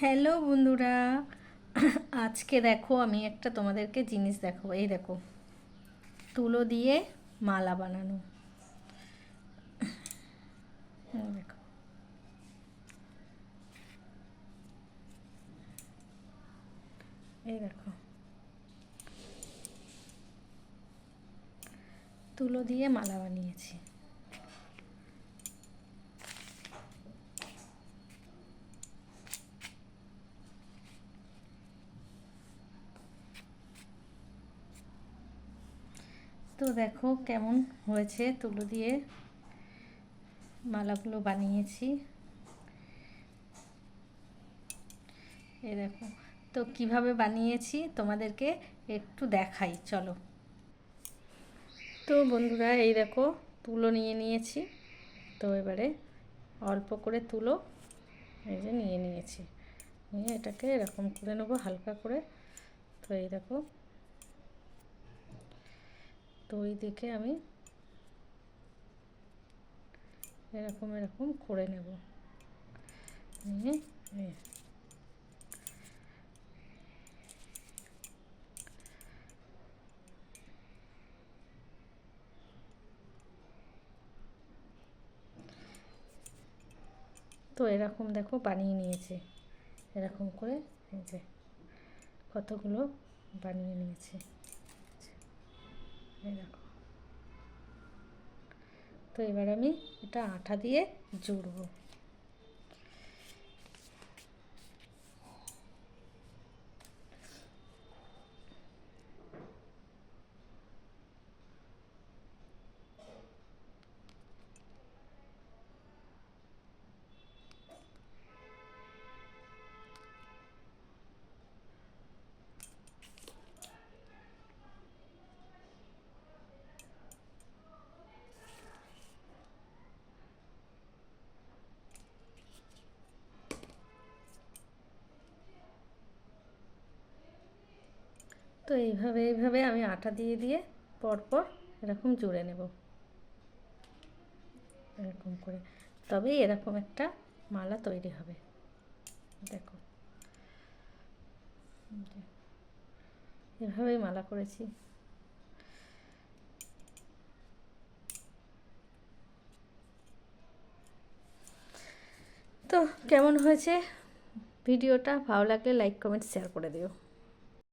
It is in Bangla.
হ্যালো বন্ধুরা, আজকে দেখো আমি একটা তোমাদেরকে জিনিস দেখাবো। এই দেখো, তুলো দিয়ে মালা বানানো। দেখো, এই দেখো, তুলো দিয়ে মালা বানিয়েছি। তো দেখো কেমন হয়েছে, তুলো দিয়ে মালাগুলো বানিয়েছি। এই দেখো, তো কিভাবে বানিয়েছি তোমাদেরকে একটু দেখাই, চলো। তো বন্ধুরা, এই দেখো, তুলো নিয়ে নিয়েছি। তো এবারে অল্প করে তুলো এই যে নিয়ে নিয়েছি, নিয়ে এটাকে এরকম করে নেবো হালকা করে। তো এই দেখো, তো ওই দিকে আমি এরকম এরকম করে নেব, নিয়ে তো এরকম দেখো বানিয়ে নিয়েছি। এরকম করে এই যে কতগুলো বানিয়ে নিয়েছি, এই দেখো। তো এবার আমি এটা আঠা দিয়ে জুড়বো। তো এইভাবে এইভাবে আমি আটা দিয়ে দিয়ে পরপর এরকম জুড়ে নেব, এরকম করে। তবেই এরকম একটা মালা তৈরি হবে। দেখো, এভাবেই মালা করেছি। তো কেমন হয়েছে ভিডিওটা? ভালো লাগলে লাইক কমেন্ট শেয়ার করে দিও।